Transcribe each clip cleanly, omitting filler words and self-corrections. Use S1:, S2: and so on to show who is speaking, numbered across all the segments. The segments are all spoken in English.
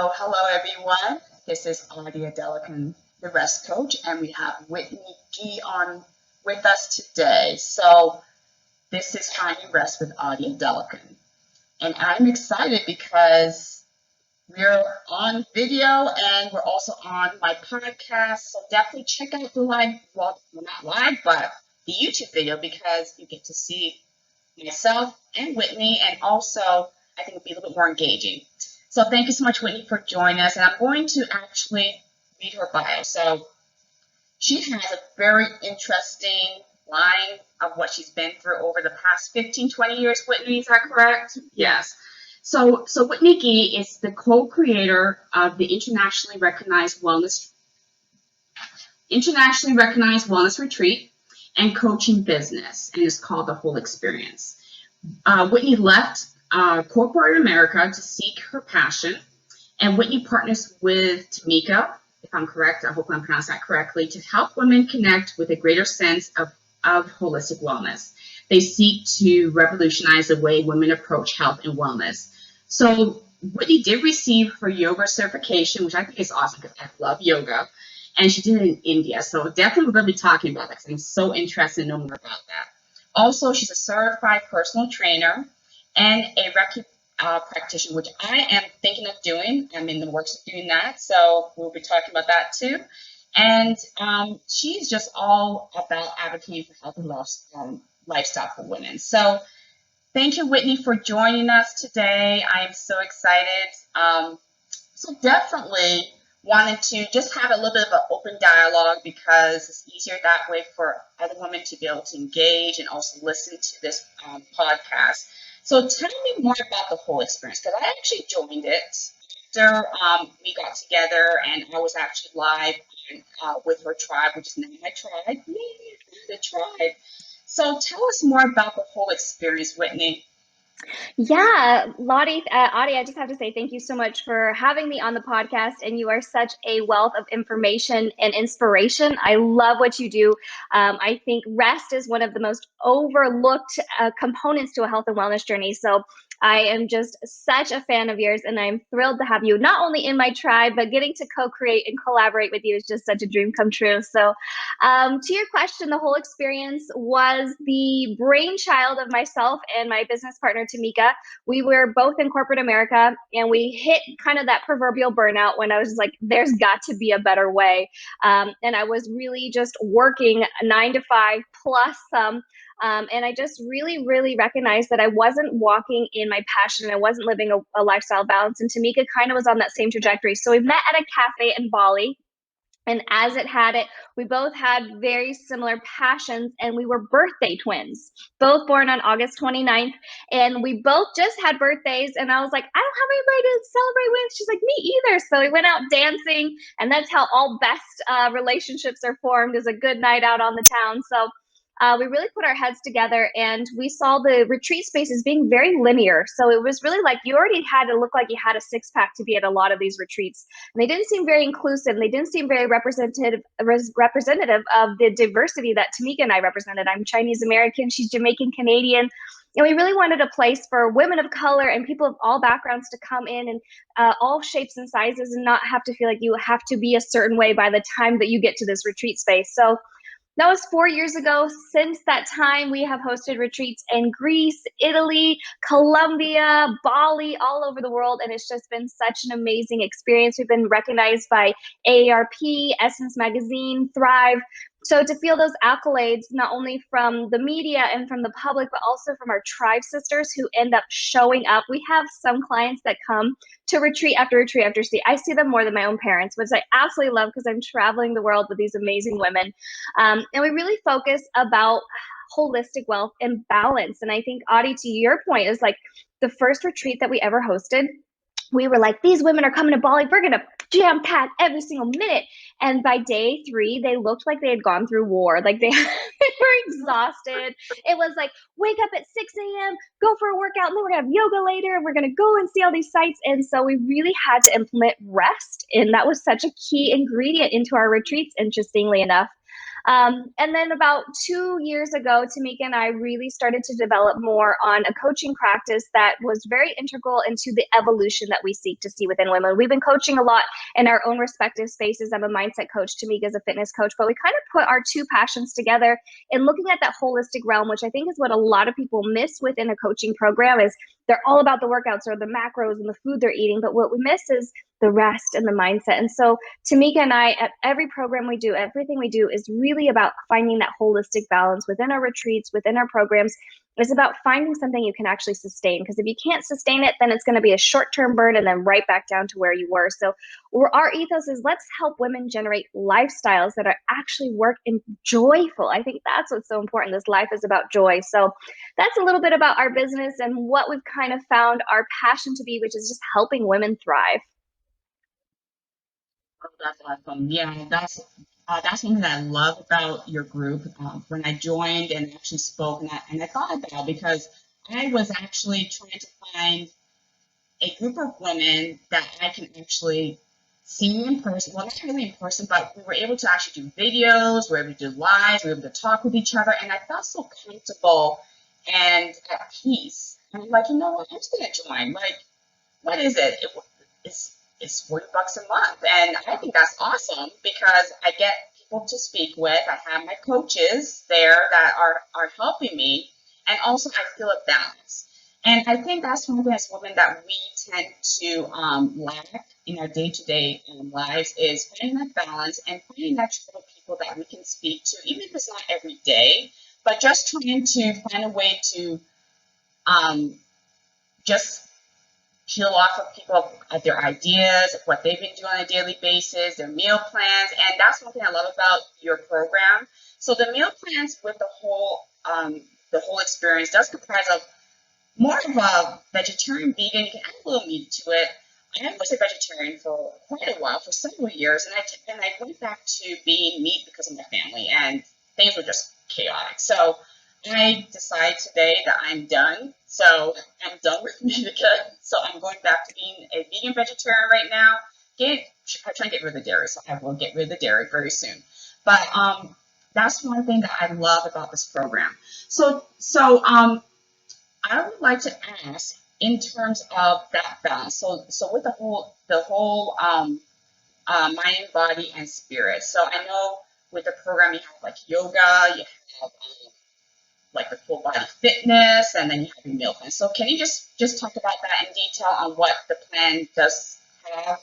S1: Hello everyone. This is Odi Adelakun, the rest coach, and we have Whitney Gee on with us today. So this is Finding Rest with Odi Adelakun. And I'm excited because we're on video and we're also on my podcast. So definitely check out the live, well, not live, but the YouTube video because you get to see myself and Whitney, and also I think it'll be a little bit more engaging. So thank you so much, Whitney, for joining us. And I'm going to actually read her bio. So she has a very interesting line of what she's been through over the past 15, 20 years. Whitney, is that correct? Yes. So Whitney Gee is the co-creator of the internationally recognized wellness retreat and coaching business, and it's called The Whole Experience. Whitney left corporate America to seek her passion, and Whitney partners with Tamika, if I'm correct, I hope I'm pronouncing that correctly, to help women connect with a greater sense of holistic wellness. They seek to revolutionize the way women approach health and wellness. So Whitney did receive her yoga certification, which I think is awesome because I love yoga, and she did it in India. So definitely we're going to be talking about that because I'm so interested to know more about that. Also, she's a certified personal trainer and a Reiki practitioner, which I am thinking of doing. I'm in the works of doing that, so we'll be talking about that too. And she's just all about advocating for health and lifestyle for women. So thank you, Whitney, for joining us today. I am so excited. So definitely wanted to just have a little bit of an open dialogue because it's easier that way for other women to be able to engage and also listen to this podcast. So tell me more about the whole experience, because I actually joined it after we got together, and I was actually live with her tribe, which is now my tribe. Yay, the tribe. So tell us more about the whole experience, Whitney.
S2: Yeah, Odi, I just have to say thank you so much for having me on the podcast, and you are such a wealth of information and inspiration. I love what you do. I think rest is one of the most overlooked components to a health and wellness journey. So I am just such a fan of yours, and I'm thrilled to have you not only in my tribe, but getting to co-create and collaborate with you is just such a dream come true. So to your question, the whole experience was the brainchild of myself and my business partner, Tamika. We were both in corporate America, and we hit kind of that proverbial burnout when I was like, there's got to be a better way. And I was really just working 9 to 5 plus some. And I just really, really recognized that I wasn't walking in my passion. I wasn't living a lifestyle balance. And Tamika kind of was on that same trajectory. So we met at a cafe in Bali. And as it had it, we both had very similar passions, and we were birthday twins, both born on August 29th. And we both just had birthdays. And I was like, I don't have anybody to celebrate with. She's like, me either. So we went out dancing. And that's how all best relationships are formed, is a good night out on the town. So we really put our heads together, and we saw the retreat spaces being very linear. So it was really like you already had to look like you had a six-pack to be at a lot of these retreats. And they didn't seem very inclusive. They didn't seem very representative of the diversity that Tamika and I represented. I'm Chinese American, she's Jamaican Canadian. And we really wanted a place for women of color and people of all backgrounds to come in, and all shapes and sizes, and not have to feel like you have to be a certain way by the time that you get to this retreat space. So that was 4 years ago. Since that time, we have hosted retreats in Greece, Italy, Colombia, Bali, all over the world. And it's just been such an amazing experience. We've been recognized by AARP, Essence Magazine, Thrive. So to feel those accolades, not only from the media and from the public, but also from our tribe sisters who end up showing up. We have some clients that come to retreat after retreat after retreat. I see them more than my own parents, which I absolutely love because I'm traveling the world with these amazing women. And we really focus about holistic wealth and balance. And I think, Odi, to your point, is like the first retreat that we ever hosted, we were like, these women are coming to Bali. We're going to jam pack every single minute. And by day 3, they looked like they had gone through war. Like they were exhausted. It was like, wake up at 6 a.m., go for a workout, and then we're going to have yoga later. And we're going to go and see all these sites. And so we really had to implement rest. And that was such a key ingredient into our retreats, interestingly enough. And then about 2 years ago, Tamika and I really started to develop more on a coaching practice that was very integral into the evolution that we seek to see within women. We've been coaching a lot in our own respective spaces. I'm a mindset coach, Tamika is a fitness coach, but we kind of put our two passions together in looking at that holistic realm, which I think is what a lot of people miss within a coaching program. Is they're all about the workouts or the macros and the food they're eating, but what we miss is the rest and the mindset. And so Tamika and I, at every program we do, everything we do is really about finding that holistic balance within our retreats, within our programs. It's about finding something you can actually sustain, because if you can't sustain it, then it's going to be a short-term burn and then right back down to where you were. So our ethos is, let's help women generate lifestyles that are actually work and joyful. I think that's what's so important. This life is about joy. So that's a little bit about our business and what we've kind of found our passion to be, which is just helping women thrive.
S1: Oh, that's awesome. Yeah, that's something that I love about your group. When I joined and actually spoke, and I thought about, because I was actually trying to find a group of women that I can actually see in person. Well, not really in person, but we were able to actually do videos, we were able to do lives, we were able to talk with each other, and I felt so comfortable and at peace. And I'm like, you know what, I'm just gonna join. Like, what is it? It's $40 a month, and I think that's awesome because I get people to speak with. I have my coaches there that are helping me, and also I feel a balance. And I think that's one thing as women that we tend to lack in our day-to-day lives, is finding that balance and finding that group of people that we can speak to, even if it's not every day, but just trying to find a way to just peel off of people of their ideas, of what they've been doing on a daily basis, their meal plans. And that's one thing I love about your program. So the meal plans with the whole experience does comprise of more of a vegetarian, vegan. You can add a little meat to it. I was a vegetarian for quite a while, for several years, and I went back to being meat because of my family, and things were just chaotic. So I decided today that I'm done. So I'm done with meat again. So I'm going back to being a vegan vegetarian right now. I'm trying to get rid of the dairy, so I will get rid of the dairy very soon. But that's one thing that I love about this program. So I would like to ask, in terms of that balance. So with the whole mind, body, and spirit. So I know with the program you have like yoga, you have like the full body fitness, and then you have your meal plan. So can you just talk about that in detail on what the plan does have?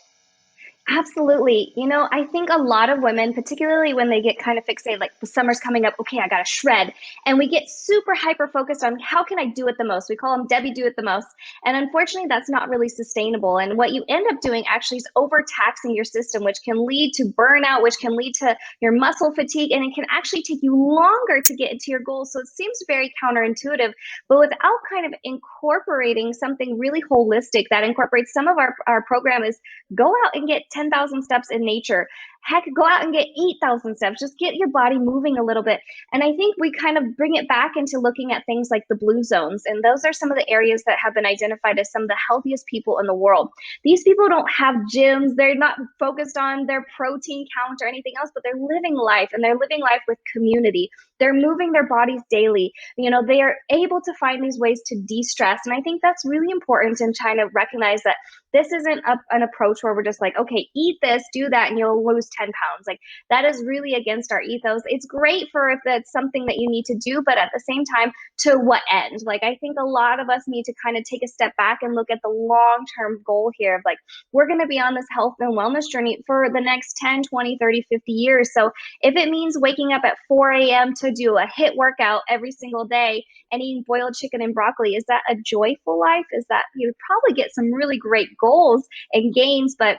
S2: Absolutely. You know, I think a lot of women, particularly when they get kind of fixated, like the summer's coming up, okay, I got to shred. And we get super hyper focused on how can I do it the most? We call them Debbie do it the most. And unfortunately, that's not really sustainable. And what you end up doing actually is overtaxing your system, which can lead to burnout, which can lead to your muscle fatigue, and it can actually take you longer to get into your goals. So it seems very counterintuitive, but without kind of incorporating something really holistic that incorporates some of our program is go out and get 10,000 steps in nature. Heck, go out and get 8,000 steps. Just get your body moving a little bit. And I think we kind of bring it back into looking at things like the blue zones. And those are some of the areas that have been identified as some of the healthiest people in the world. These people don't have gyms. They're not focused on their protein count or anything else, but they're living life, and they're living life with community. They're moving their bodies daily. You know, they are able to find these ways to de-stress. And I think that's really important in trying to recognize that this isn't an approach where we're just like, okay, eat this, do that, and you'll lose 10 pounds. Like, that is really against our ethos. It's great for if that's something that you need to do, but at the same time, to what end? Like, I think a lot of us need to kind of take a step back and look at the long-term goal here of like, we're going to be on this health and wellness journey for the next 10, 20, 30, 50 years. So if it means waking up at 4 a.m. to do a HIIT workout every single day and eating boiled chicken and broccoli, is that a joyful life? Is that, you probably get some really great goals and gains, but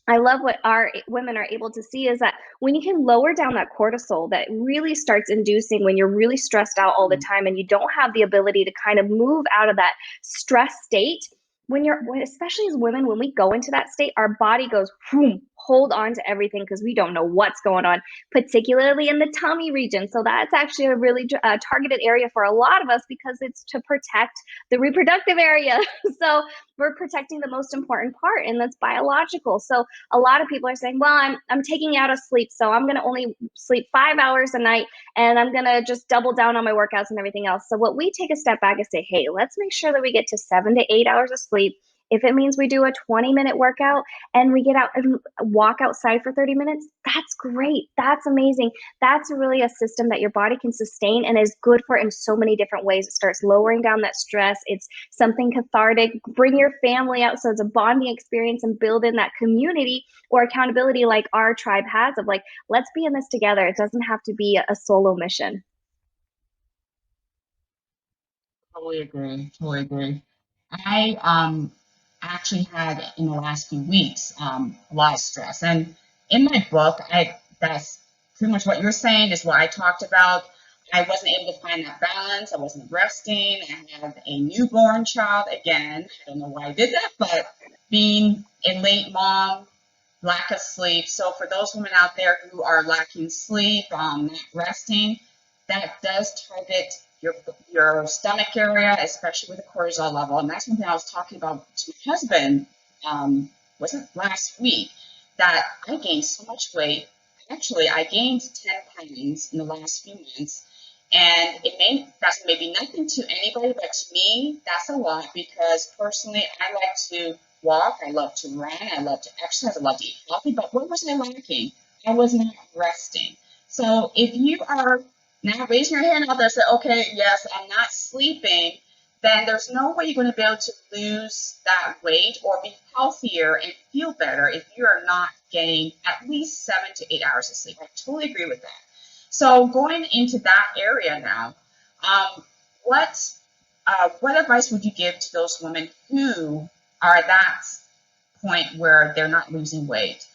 S2: I love what our women are able to see is that when you can lower down that cortisol that really starts inducing when you're really stressed out all the time and you don't have the ability to kind of move out of that stress state, especially as women, when we go into that state, our body goes, hold on to everything because we don't know what's going on, particularly in the tummy region. So that's actually a really targeted area for a lot of us because it's to protect the reproductive area. So we're protecting the most important part, and that's biological. So a lot of people are saying, well, I'm taking out of sleep, so I'm going to only sleep 5 hours a night, and I'm going to just double down on my workouts and everything else. So what we take a step back and say, hey, let's make sure that we get to 7 to 8 hours of sleep. If it means we do a 20-minute workout and we get out and walk outside for 30 minutes, that's great. That's amazing. That's really a system that your body can sustain and is good for in so many different ways. It starts lowering down that stress. It's something cathartic. Bring your family out so it's a bonding experience and build in that community or accountability like our tribe has of like, let's be in this together. It doesn't have to be a solo mission.
S1: Totally agree. Totally agree. I actually had in the last few weeks a lot of stress, and in my book, that's pretty much what you're saying is what I talked about. I wasn't able to find that balance. I wasn't resting. I had a newborn child again. I don't know why I did that, but being a late mom, lack of sleep. So for those women out there who are lacking sleep, not resting, that does target your stomach area, especially with the cortisol level. And that's something I was talking about to my husband, was it last week, that I gained so much weight. Actually, I gained 10 pounds in the last few months. And that's maybe nothing to anybody, but to me, that's a lot because personally, I like to walk, I love to run, I love to exercise, I love to eat healthy, but what was I lacking? I was not resting. So if you are now raising your hand out there and say, okay, yes, I'm not sleeping, then there's no way you're going to be able to lose that weight or be healthier and feel better if you are not getting at least 7 to 8 hours of sleep. I totally agree with that. So going into that area now, what advice would you give to those women who are at that point where they're not losing weight?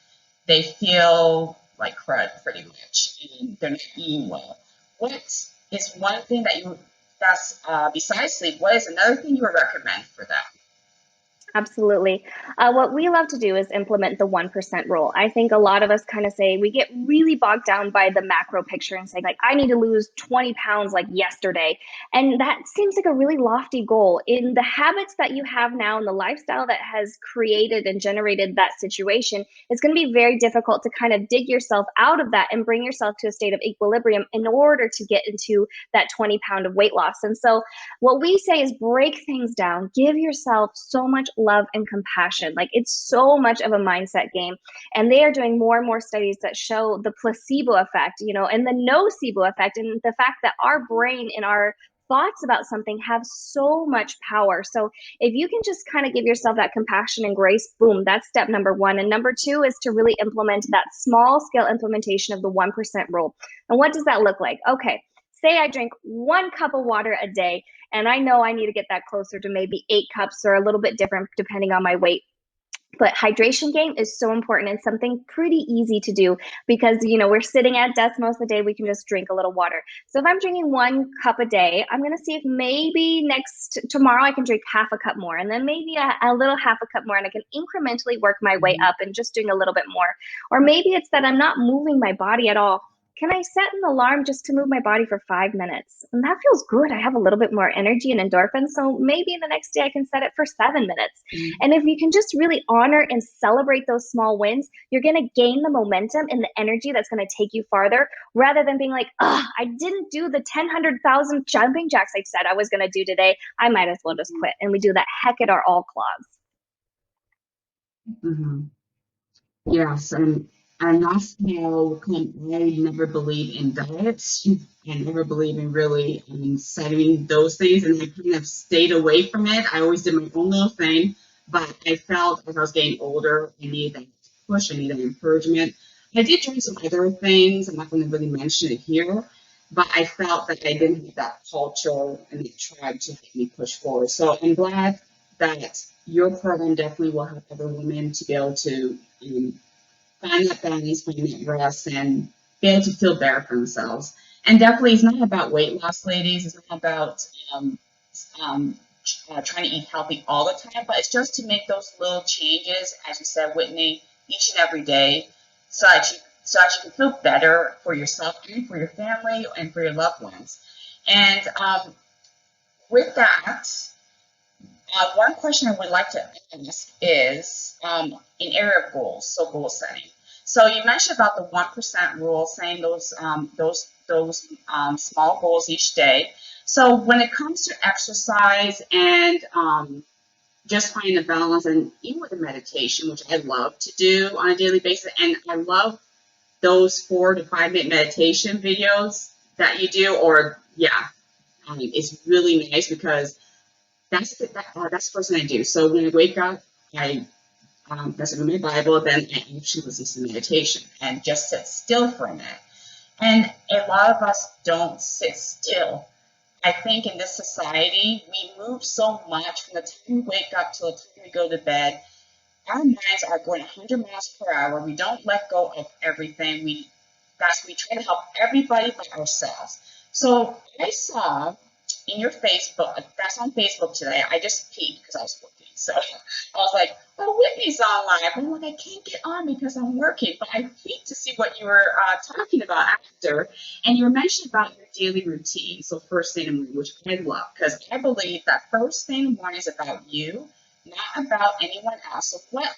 S1: They feel like crud pretty much, and they're not eating well. What is one thing that's besides sleep, what is another thing you would recommend for them?
S2: Absolutely. What we love to do is implement the 1% rule. I think a lot of us kind of say we get really bogged down by the macro picture and say, like, I need to lose 20 pounds like yesterday. And that seems like a really lofty goal. In the habits that you have now and the lifestyle that has created and generated that situation, it's going to be very difficult to kind of dig yourself out of that and bring yourself to a state of equilibrium in order to get into that 20-pound of weight loss. And so what we say is break things down, give yourself so much love and compassion. Like, it's so much of a mindset game. And they are doing more and more studies that show the placebo effect, and the nocebo effect, and the fact that our brain and our thoughts about something have so much power. So if you can just kind of give yourself that compassion and grace, boom, that's step number one. And number two is to really implement that small scale implementation of the 1% rule. And what does that look like? Okay, say I drink 1 cup of water a day, and I know I need to get that closer to maybe 8 cups or a little bit different depending on my weight. But hydration game is so important and something pretty easy to do because, we're sitting at desk most of the day. We can just drink a little water. So if I'm drinking 1 cup a day, I'm going to see if maybe tomorrow I can drink half a cup more, and then maybe a little half a cup more, and I can incrementally work my way up and just doing a little bit more. Or maybe it's that I'm not moving my body at all. Can I set an alarm just to move my body for 5 minutes? And that feels good. I have a little bit more energy and endorphins. So maybe the next day I can set it for 7 minutes. And if you can just really honor and celebrate those small wins, you're going to gain the momentum and the energy that's going to take you farther rather than being like, I didn't do the 10,000 jumping jacks I said I was going to do today. I might as well just quit. And we do that heck at our all clause.
S1: Mm-hmm. Yes, and that's how I never believe in diets. I never believe in really setting those things, and I kind of stayed away from it. I always did my own little thing, but I felt as I was getting older, I needed that push, I needed that encouragement. I did try some other things. I'm not going to really mention it here, but I felt that I didn't have that culture and the tribe to help me push forward. So I'm glad that your program definitely will help other women to be able to find that balance, find that rest, and be able to feel better for themselves. And definitely, it's not about weight loss, ladies. It's not about trying to eat healthy all the time, but it's just to make those little changes, as you said, Whitney, each and every day so that you can feel better for yourself and for your family and for your loved ones. And with that, one question I would like to ask is in area of goals, so goal setting. So you mentioned about the 1% rule, saying those small goals each day. So when it comes to exercise and just finding a balance, and even with the meditation, which I love to do on a daily basis, and I love those 4 to 5 minute meditation videos that you do, or it's really nice because that's the first thing I do. So when I wake up, I that's in my Bible, then I usually listen to meditation and just sit still for a minute. And a lot of us don't sit still. I think in this society, we move so much from the time we wake up till the time we go to bed. Our minds are going 100 miles per hour. We don't let go of everything. We try to help everybody but ourselves. So I saw in your Facebook, that's on Facebook today. I just peeked because I was working. So I was like, oh, Whitney's on live. I'm like, I can't get on because I'm working. But I peeked to see what you were talking about after. And you were mentioning about your daily routine. So first thing in the morning, which I love, because I believe that first thing in the morning is about you, not about anyone else. So what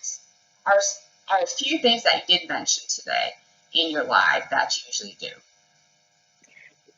S1: are a few things that you did mention today in your live that you usually do?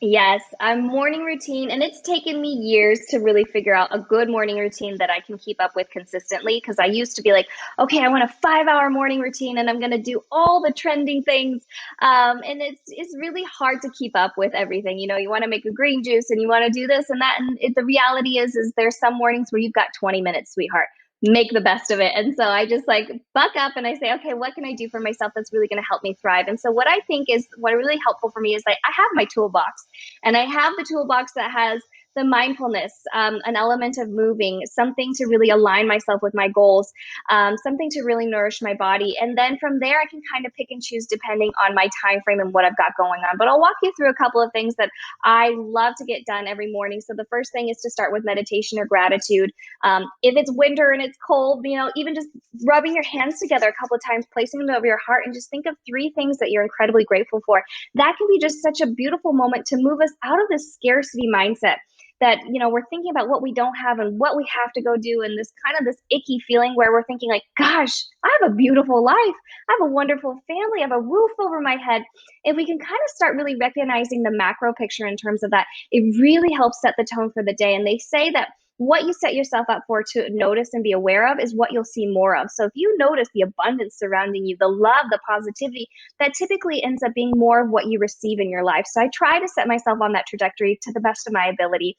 S2: Yes, a morning routine, and it's taken me years to really figure out a good morning routine that I can keep up with consistently, because I used to be like, okay, I want a 5-hour morning routine and I'm going to do all the trending things. And it's really hard to keep up with everything. You know, you want to make a green juice and you want to do this and that. And the reality is there's some mornings where you've got 20 minutes, sweetheart. Make the best of it. And so I just like buck up and I say, okay, what can I do for myself that's really going to help me thrive? And so what I think is what really helpful for me is like I have my toolbox, and I have the toolbox that has the mindfulness, an element of moving, something to really align myself with my goals, something to really nourish my body. And then from there, I can kind of pick and choose depending on my time frame and what I've got going on. But I'll walk you through a couple of things that I love to get done every morning. So the first thing is to start with meditation or gratitude. If it's winter and it's cold, you know, even just rubbing your hands together a couple of times, placing them over your heart, and just think of 3 things that you're incredibly grateful for. That can be just such a beautiful moment to move us out of this scarcity mindset that, you know, we're thinking about what we don't have and what we have to go do, and this kind of this icky feeling where we're thinking like, gosh, I have a beautiful life. I have a wonderful family. I have a roof over my head. If we can kind of start really recognizing the macro picture in terms of that, it really helps set the tone for the day. And they say that what you set yourself up for to notice and be aware of is what you'll see more of. So if you notice the abundance surrounding you, the love, the positivity, that typically ends up being more of what you receive in your life. So I try to set myself on that trajectory to the best of my ability.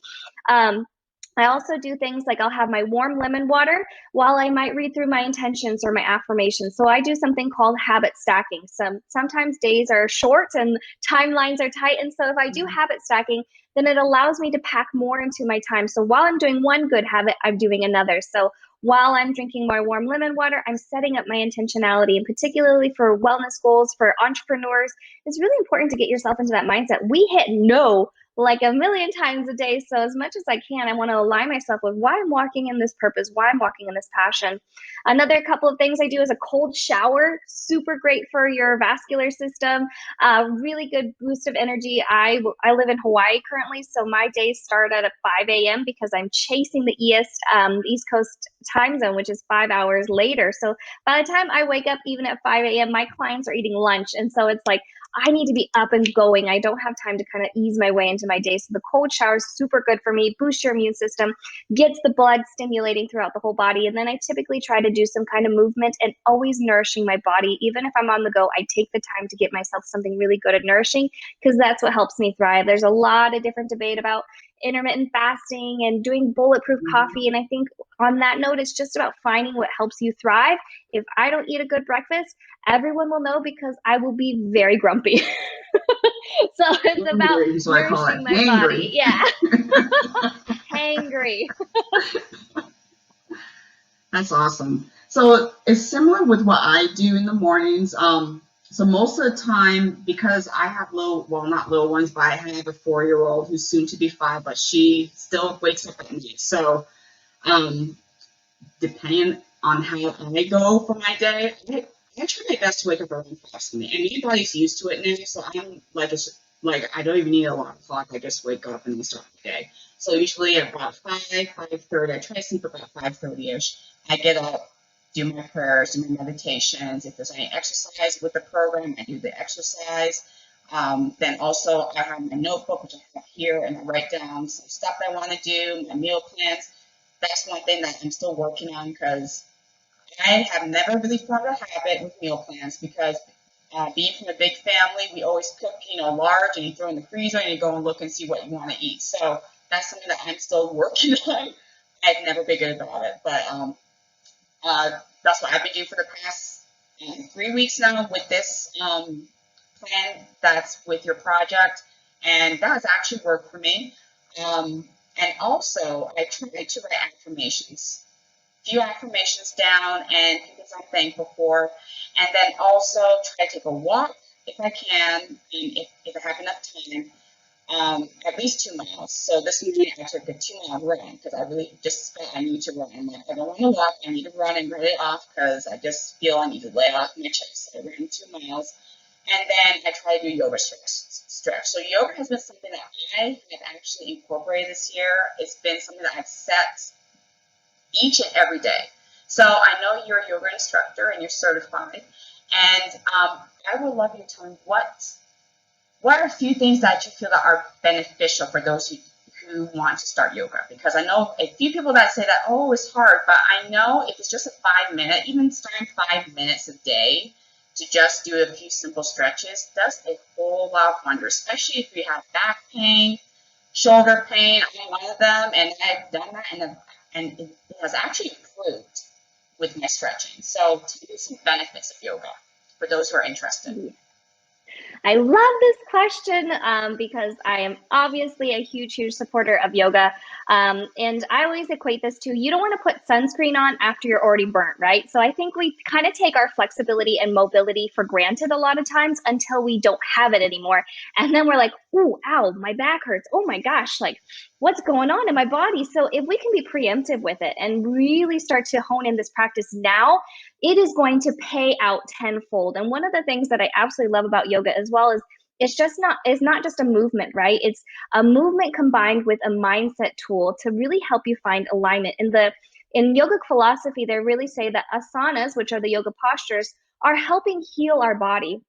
S2: I also do things like I'll have my warm lemon water while I might read through my intentions or my affirmations. So I do something called habit stacking. Sometimes days are short and timelines are tight. And so if I do habit stacking, then it allows me to pack more into my time. So while I'm doing one good habit, I'm doing another. So while I'm drinking my warm lemon water, I'm setting up my intentionality. And particularly for wellness goals, for entrepreneurs, it's really important to get yourself into that mindset. We hit no like a million times a day. So as much as I can, I want to align myself with why I'm walking in this purpose, why I'm walking in this passion. Another couple of things I do is a cold shower, super great for your vascular system, really good boost of energy. I live in Hawaii currently, so my days start at 5 a.m. because I'm chasing the East Coast time zone, which is 5 hours later. So by the time I wake up, even at 5 a.m., my clients are eating lunch. And so it's like, I need to be up and going. I don't have time to kind of ease my way into my day. So the cold shower is super good for me, boosts your immune system, gets the blood stimulating throughout the whole body. And then I typically try to do some kind of movement and always nourishing my body. Even if I'm on the go, I take the time to get myself something really good at nourishing, because that's what helps me thrive. There's a lot of different debate about intermittent fasting and doing bulletproof coffee. And I think on that note, it's just about finding what helps you thrive. If I don't eat a good breakfast, everyone will know because I will be very grumpy. So it's about nourishing my body. Yeah. Hangry.
S1: That's awesome. So it's similar with what I do in the mornings. So most of the time, because I have not little ones, but I have a 4-year-old who's soon to be 5, but she still wakes up at night. So depending on how I go for my day, I try my best to wake up around 5:30, and my body's used to it now, so I'm like, I don't even need a alarm clock. I just wake up and start the day. So usually at about 5:30, I try to sleep about 5:30ish. I get up, do my prayers, do my meditations. If there's any exercise with the program, I do the exercise. Then also I have my notebook, which I have here, and I write down some stuff I want to do, my meal plans. That's one thing that I'm still working on because I have never really formed a habit with meal plans because being from a big family, we always cook, large, and you throw in the freezer and you go and look and see what you want to eat. So that's something that I'm still working on. I've never been good about it, but that's what I've been doing for the past 3 weeks now with this plan that's with your project, and that has actually worked for me. And also, I try to write affirmations, few affirmations down and things I'm thankful for, and then also try to take a walk if I can, and if I have enough time, at least 2 miles. So this morning I took a 2-mile run because I really just felt I need to run. I'm like, I don't want to walk, I need to run and write it off because I just feel I need to lay off my chest. So I ran 2 miles, and then I try to do yoga stretch. So yoga has been something that I have actually incorporated this year. It's been something that I've set each and every day. So I know you're a yoga instructor and you're certified, and I would love you to tell me what are a few things that you feel that are beneficial for those who want to start yoga? Because I know a few people that say that, oh, it's hard, but I know if it's just a 5-minute, even starting 5 minutes a day to just do a few simple stretches does a whole lot of wonders, especially if you have back pain, shoulder pain. I'm one of them, and I've done that, and it has actually improved with my stretching. So tell me some benefits of yoga for those who are interested.
S2: I love this question because I am obviously a huge supporter of yoga. And I always equate this to, you don't want to put sunscreen on after you're already burnt, right? So I think we kind of take our flexibility and mobility for granted a lot of times until we don't have it anymore. And then we're like, ooh, ow, my back hurts. Oh my gosh, like what's going on in my body? So if we can be preemptive with it and really start to hone in this practice now, it is going to pay out tenfold. And one of the things that I absolutely love about yoga as well is it's not just a movement, right? It's a movement combined with a mindset tool to really help you find alignment. In yogic philosophy, they really say that asanas, which are the yoga postures, are helping heal our body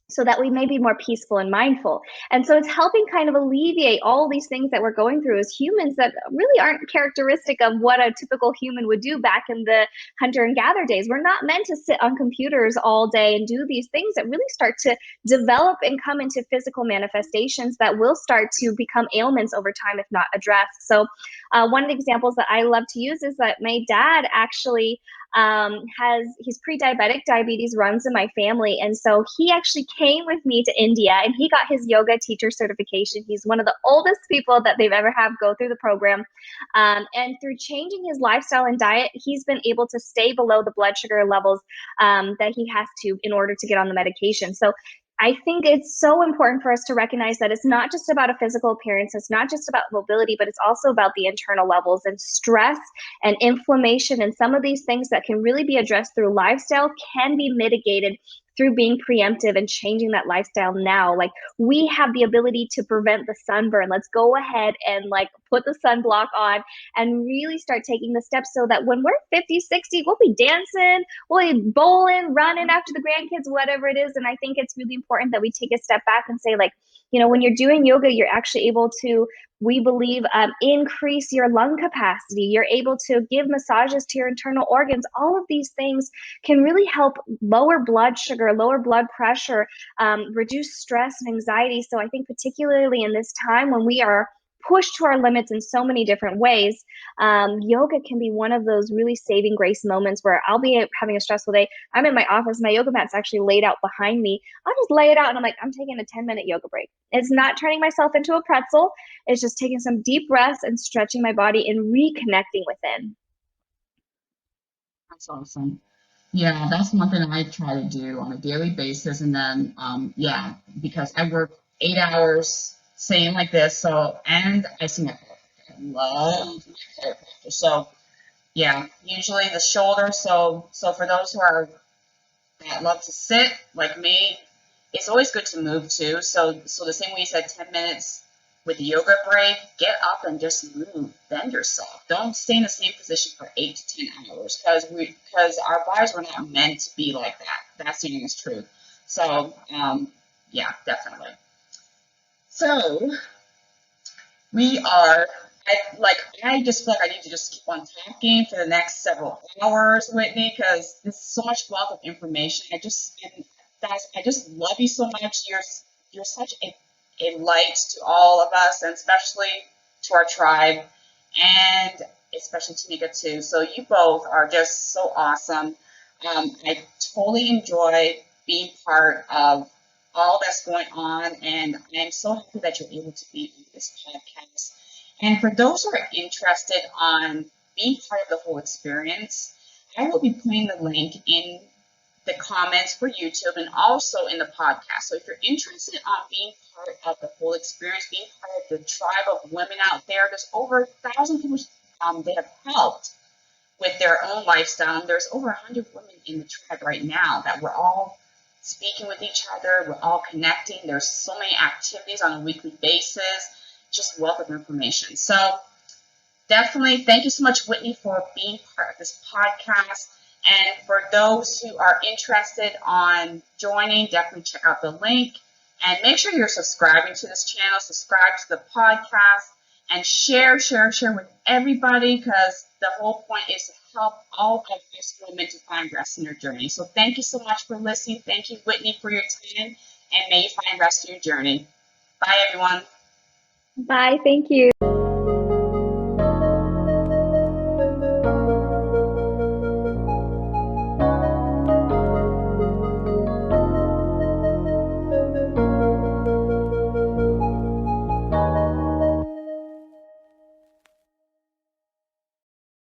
S2: so that we may be more peaceful and mindful. And so it's helping kind of alleviate all these things that we're going through as humans that really aren't characteristic of what a typical human would do back in the hunter and gather days. We're not meant to sit on computers all day and do these things that really start to develop and come into physical manifestations that will start to become ailments over time if not addressed. So one of the examples that I love to use is that my dad actually he's pre-diabetic, diabetes runs in my family. And so he actually came with me to India and he got his yoga teacher certification. He's one of the oldest people that they've ever had go through the program. And through changing his lifestyle and diet, he's been able to stay below the blood sugar levels that he has to in order to get on the medication. So I think it's so important for us to recognize that it's not just about a physical appearance, it's not just about mobility, but it's also about the internal levels, and stress and inflammation and some of these things that can really be addressed through lifestyle can be mitigated through being preemptive and changing that lifestyle now. Like, we have the ability to prevent the sunburn. Let's go ahead and like put the sunblock on and really start taking the steps so that when we're 50, 60, we'll be dancing, we'll be bowling, running after the grandkids, whatever it is. And I think it's really important that we take a step back and say, like, you know, when you're doing yoga, you're actually able to, we believe, increase your lung capacity. You're able to give massages to your internal organs. All of these things can really help lower blood sugar, lower blood pressure, reduce stress and anxiety. So I think particularly in this time when we are pushed to our limits in so many different ways, yoga can be one of those really saving grace moments where I'll be having a stressful day. I'm in my office, my yoga mat's actually laid out behind me. I'll just lay it out and I'm like, I'm taking a 10-minute yoga break. It's not turning myself into a pretzel. It's just taking some deep breaths and stretching my body and reconnecting within.
S1: That's awesome. Yeah, that's one thing I try to do on a daily basis. And then, because I work 8 hours, same like this. So, and I see my chiropractor. I love my chiropractor. So, yeah, usually the shoulder. So for those who are that love to sit, like me, it's always good to move too. So the same way you said 10 minutes with the yoga break, get up and just move, bend yourself. Don't stay in the same position for 8 to 10 hours because our bodies were not meant to be like that. That's the honest truth. So, yeah, definitely. So we are, I just feel like I need to just keep on talking for the next several hours, Whitney, because there's so much wealth of information. I just love you so much. You're such a light to all of us, and especially to our tribe, and especially Tamika too. So you both are just so awesome. I totally enjoy being part of all that's going on, and I'm so happy that you're able to be on this podcast. And for those who are interested on being part of the whole experience, I will be putting the link in the comments for YouTube and also in the podcast. So if you're interested on being part of the whole experience, being part of the tribe of women out there, there's over 1,000 people they have helped with their own lifestyle. And there's over 100 women in the tribe right now that we're all speaking with each other. We're all connecting. There's so many activities on a weekly basis, just wealth of information. So definitely thank you so much, Whitney, for being part of this podcast. And for those who are interested on joining, definitely check out the link. And make sure you're subscribing to this channel, subscribe to the podcast, and share with everybody, because the whole point is to help all of us women to find rest in their journey. So thank you so much for listening. Thank you, Whitney, for your time, and may you find rest in your journey. Bye, everyone.
S2: Bye. Thank you.